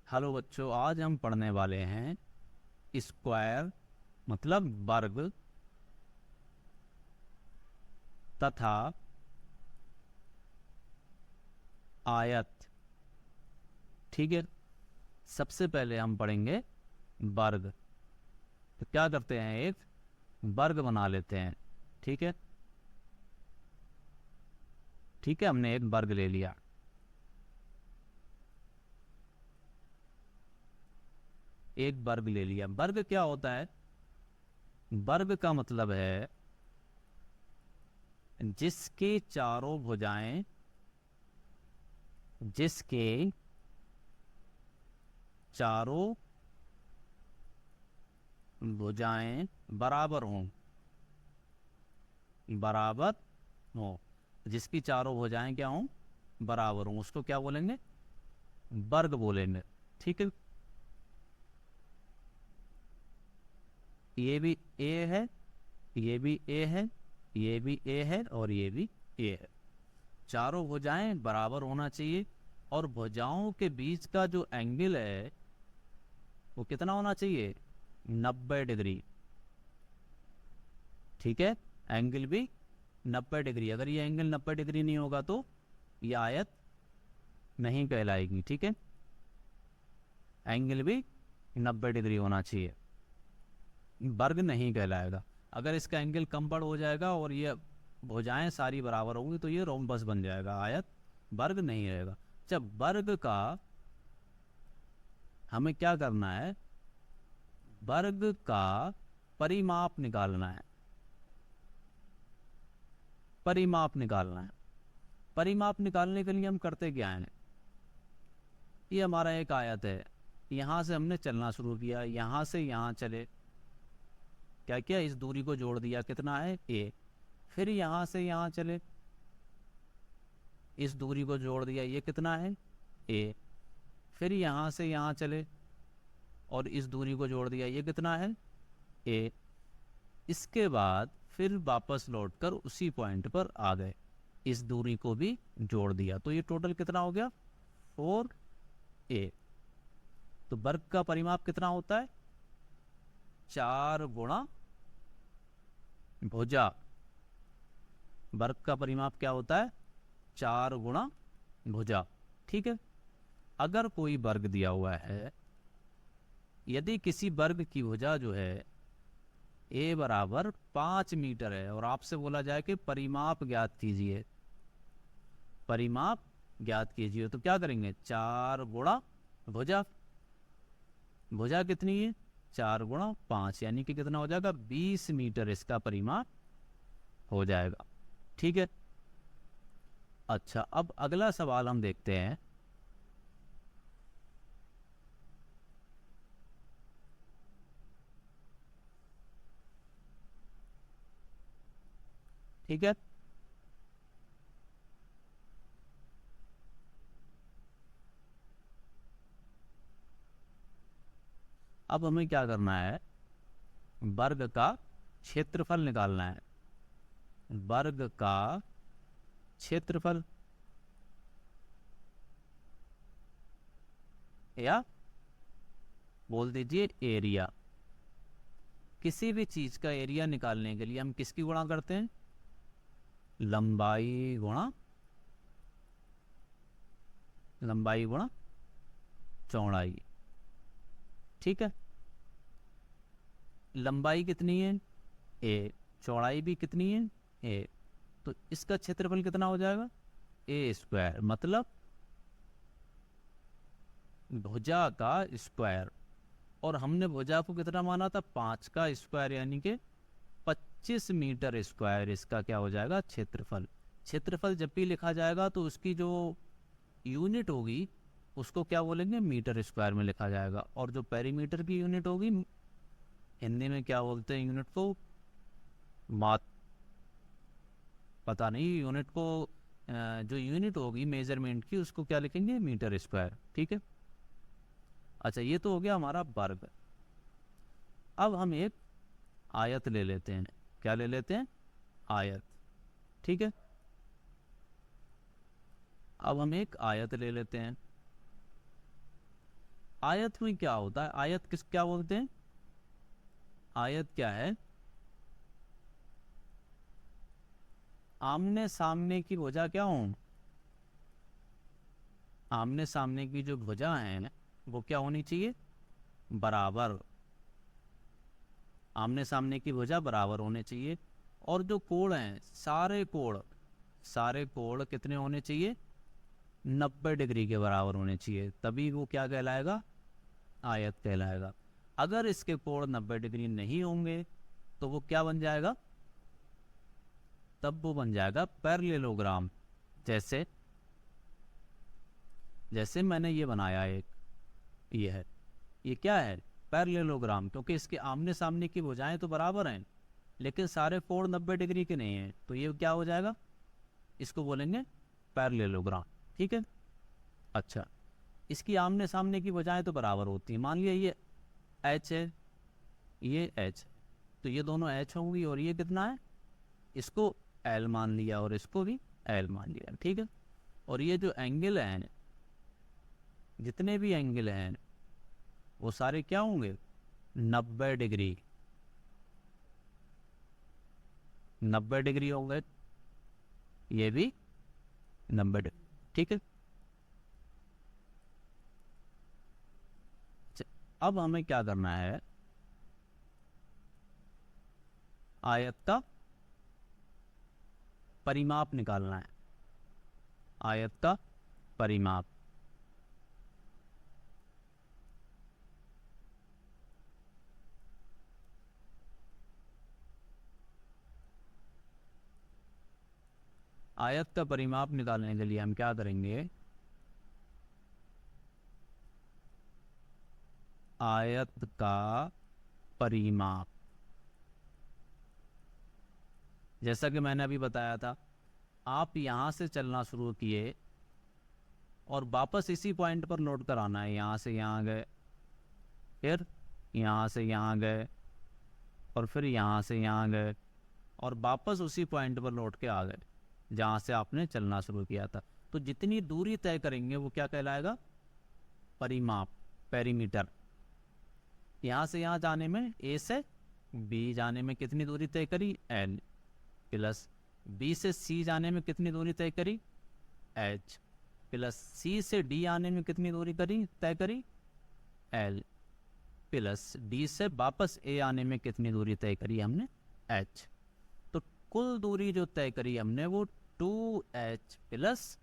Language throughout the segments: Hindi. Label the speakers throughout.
Speaker 1: हेलो बच्चों, आज हम पढ़ने वाले हैं स्क्वायर मतलब वर्ग तथा आयत। ठीक है, सबसे पहले हम पढ़ेंगे वर्ग। तो क्या करते हैं, एक वर्ग बना लेते हैं। ठीक है, ठीक है, हमने एक वर्ग ले लिया। एक वर्ग ले लिया। वर्ग क्या होता है? वर्ग का मतलब है जिसके चारों भुजाएं जिसके चारों भुजाएं बराबर हों। बराबर हो, जिसकी चारों भुजाएं क्या हों, बराबर हों, उसको क्या बोलेंगे? वर्ग बोलेंगे। ठीक है, ये भी ए है, ये भी ए है, ये भी ए है और ये भी ए है। चारों भुजाएं बराबर होना चाहिए और भुजाओं के बीच का जो एंगल है वो कितना होना चाहिए? 90 डिग्री। ठीक है, एंगल भी 90 डिग्री। अगर ये एंगल 90 डिग्री नहीं होगा तो ये आयत नहीं कहलाएगी। ठीक है, एंगल भी 90 डिग्री होना चाहिए, वर्ग नहीं कहलाएगा। अगर इसका एंगल कम बड़ हो जाएगा और ये भुजाएं सारी बराबर होंगी तो ये रोम्बस बन जाएगा, आयत वर्ग नहीं रहेगा। जब वर्ग का हमें क्या करना है, वर्ग का परिमाप निकालना है। परिमाप निकालना है। परिमाप निकालने के लिए हम करते क्या हैं, ये हमारा एक आयत है, यहां से हमने चलना शुरू किया, यहां से यहां चले, क्या किया, इस दूरी को जोड़ दिया, कितना है ए। फिर यहां से यहां चले, इस दूरी को जोड़ दिया, ये कितना है ए। फिर यहां से यहां चले और इस दूरी को जोड़ दिया, ये कितना है ए। इसके बाद फिर वापस लौटकर उसी पॉइंट पर आ गए, इस दूरी को भी जोड़ दिया, तो ये टोटल कितना हो गया? 4a। तो वर्ग का परिमाप कितना होता है? 4 गुणा भुजा। वर्ग का परिमाप क्या होता है? 4 गुणा भुजा। ठीक है, अगर कोई वर्ग दिया हुआ है, यदि किसी वर्ग की भुजा जो है ए बराबर 5 मीटर है और आपसे बोला जाए कि परिमाप ज्ञात कीजिए, परिमाप ज्ञात कीजिए, तो क्या करेंगे? 4 गुणा भुजा। भुजा कितनी है? 4 गुणा 5, यानी कि कितना हो जाएगा? 20 मीटर इसका परिमाप हो जाएगा। ठीक है, अच्छा, अब अगला सवाल हम देखते हैं। ठीक है, अब हमें क्या करना है, वर्ग का क्षेत्रफल निकालना है। वर्ग का क्षेत्रफल या बोल दीजिए एरिया। किसी भी चीज का एरिया निकालने के लिए हम किसकी गुणा करते हैं? लंबाई गुणा लंबाई गुणा चौड़ाई। ठीक है, लंबाई कितनी है? ए। चौड़ाई भी कितनी है? ए। तो इसका क्षेत्रफल कितना हो जाएगा? ए स्क्वायर, मतलब भुजा का स्क्वायर। और हमने भुजा को कितना माना था? 5 का स्क्वायर, यानी कि 25 मीटर स्क्वायर इसका क्या हो जाएगा? क्षेत्रफल। क्षेत्रफल जब भी लिखा जाएगा तो उसकी जो यूनिट होगी उसको क्या बोलेंगे? मीटर स्क्वायर में लिखा जाएगा। और जो पेरीमीटर की यूनिट होगी, हिंदी में क्या बोलते हैं यूनिट को? मात पता नहीं यूनिट को, जो यूनिट होगी मेजरमेंट की उसको क्या लिखेंगे? Metre square. ठीक है, अच्छा, ये तो हो गया हमारा वर्ग। अब हम एक आयत ले लेते हैं। क्या ले लेते हैं? आयत। ठीक है, अब हम एक आयत ले लेते हैं। आयत में क्या होता है, आयत क्या बोलते हैं, आयत क्या है, आमने सामने की भुजा क्या हो, आमने सामने की जो भुजा है वो क्या होनी चाहिए, बराबर, आमने सामने की भुजा बराबर होने चाहिए। और जो कोण हैं, सारे कोण कितने होने चाहिए, 90 डिग्री के बराबर होने चाहिए, तभी वो क्या कहलाएगा, आयत कहलाएगा। अगर इसके कोण 90 डिग्री नहीं होंगे तो वो क्या बन जाएगा, तब वो बन जाएगा पैरेललोग्राम। जैसे जैसे मैंने ये बनाया एक, ये है, ये क्या है, पैरेललोग्राम, क्योंकि इसके आमने सामने की भुजाएं तो बराबर हैं लेकिन सारे कोण 90 डिग्री के नहीं हैं, तो ये क्या हो जाएगा, इसको बोलेंगे पैरेललोग्राम। ठीक है। अच्छा, इसकी आमने सामने की भुजाएं तो बराबर होती हैं, मान लिया ये एच है, ये एच है, तो ये दोनों एच होंगी, और ये कितना है, इसको एल मान लिया और इसको भी एल मान लिया। ठीक है। और ये जो एंगल हैं, जितने भी एंगल हैं वो सारे क्या होंगे, 90 डिग्री, 90 डिग्री होंगे, ये भी 90 डिग्री। ठीक है। अब हमें क्या करना है, आयत का परिमाप निकालना है, आयत का परिमाप। आयत का परिमाप निकालने के लिए हम क्या करेंगे, आयत का परिमाप, जैसा कि मैंने अभी बताया था, आप यहां से चलना शुरू किए और वापस इसी पॉइंट पर नोट कर आना है, यहां से यहां गए, फिर यहां से यहां गए, और फिर यहां से यहां गए, और वापस उसी पॉइंट पर लौट के आ गए जहां से आपने चलना शुरू किया था। तो जितनी दूरी तय करेंगे वो क्या कहलाएगा, परिमाप, पेरीमीटर। यहां से यहां जाने में, ए से बी जाने में कितनी दूरी तय करी, एल, प्लस बी से सी जाने में कितनी दूरी तय करी, एच, प्लस सी से डी आने में कितनी दूरी तय करी, एल, प्लस डी से वापस ए आने में कितनी दूरी तय करी हमने, एच। तो कुल दूरी जो तय करी हमने वो 2h प्लस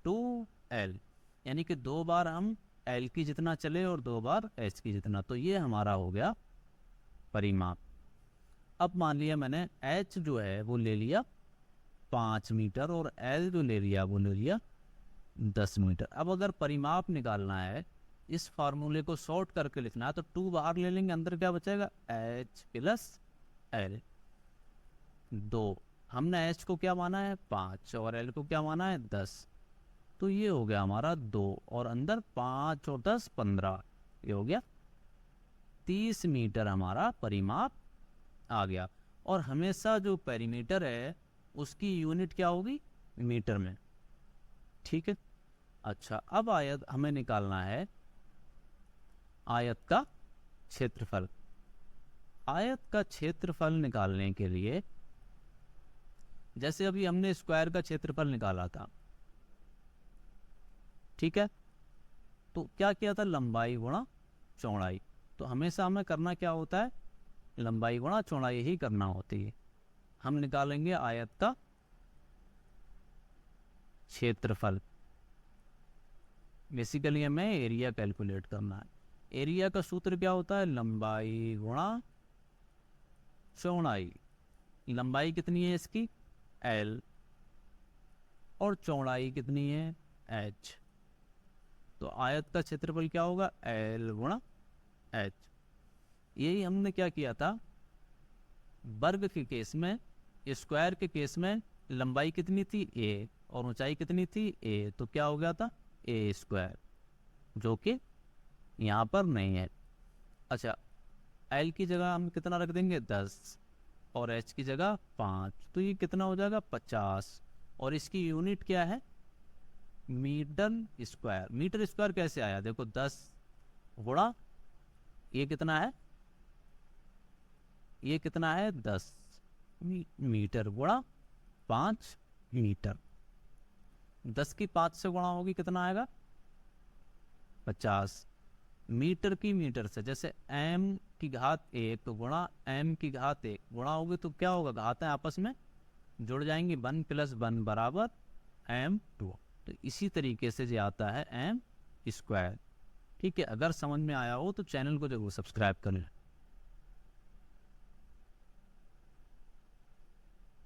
Speaker 1: 2l, यानी कि 2 बार हम l की जितना चले और 2 बार h की जितना, तो ये हमारा हो गया परिमाप। अब मान लिया मैंने h जो है वो ले लिया 5 मीटर और l जो ले लिया वो ले लिया 10 मीटर। अब अगर परिमाप निकालना है, इस फार्मूले को शॉर्ट करके लिखना है, तो 2 बाहर ले लेंगे, अंदर क्या बचेगा, h प्लस l। 2 हमने h को क्या माना है 5 और l को क्या माना है 10, तो ये हो गया हमारा 2 और अंदर 5 और 10 15, ये हो गया 30 मीटर हमारा परिमाप आ गया। और हमेशा जो पेरीमीटर है उसकी यूनिट क्या होगी, मीटर में। ठीक है। अच्छा, अब आयत हमें निकालना है आयत का क्षेत्रफल। आयत का क्षेत्रफल निकालने के लिए, जैसे अभी हमने स्क्वायर का क्षेत्रफल निकाला था, ठीक है, तो क्या किया था, लंबाई गुणा चौड़ाई। तो हमेशा हमें करना क्या होता है, लंबाई गुणा चौड़ाई ही करना होती है। हम निकालेंगे आयत का क्षेत्रफल। बेसिकली हमें एरिया कैलकुलेट करना है। एरिया का सूत्र क्या होता है, लंबाई गुणा चौड़ाई। लंबाई कितनी है इसकी, l, और चौड़ाई कितनी है, h। तो आयत का क्षेत्रफल क्या होगा, l गुणा h। यही हमने क्या किया था वर्ग के केस में। स्क्वायर के केस में लंबाई कितनी थी, a, और ऊंचाई कितनी थी, a, तो क्या हो गया था a स्क्वायर, जो कि यहाँ पर नहीं है। अच्छा, l की जगह हम कितना रख देंगे 10 और h की जगह 5, तो ये कितना हो जाएगा 50। और इसकी यूनिट क्या है, मीटर स्क्वायर। मीटर स्क्वायर कैसे आया, देखो 10 गुणा ये कितना है, ये कितना है 10 मीटर गुणा 5 मीटर। 10 की 5 से गुणा होगी कितना आएगा 50 मीटर की मीटर से, जैसे m की घात 1 तो गुणा m की घात 1 गुणा होगी तो क्या होगा, घातें आपस में जुड़ जाएंगी, 1 + 1 बराबर m2। तो इसी तरीके से जो आता है m²। ठीक है, अगर समझ में आया हो तो चैनल को जरूर सब्सक्राइब करें।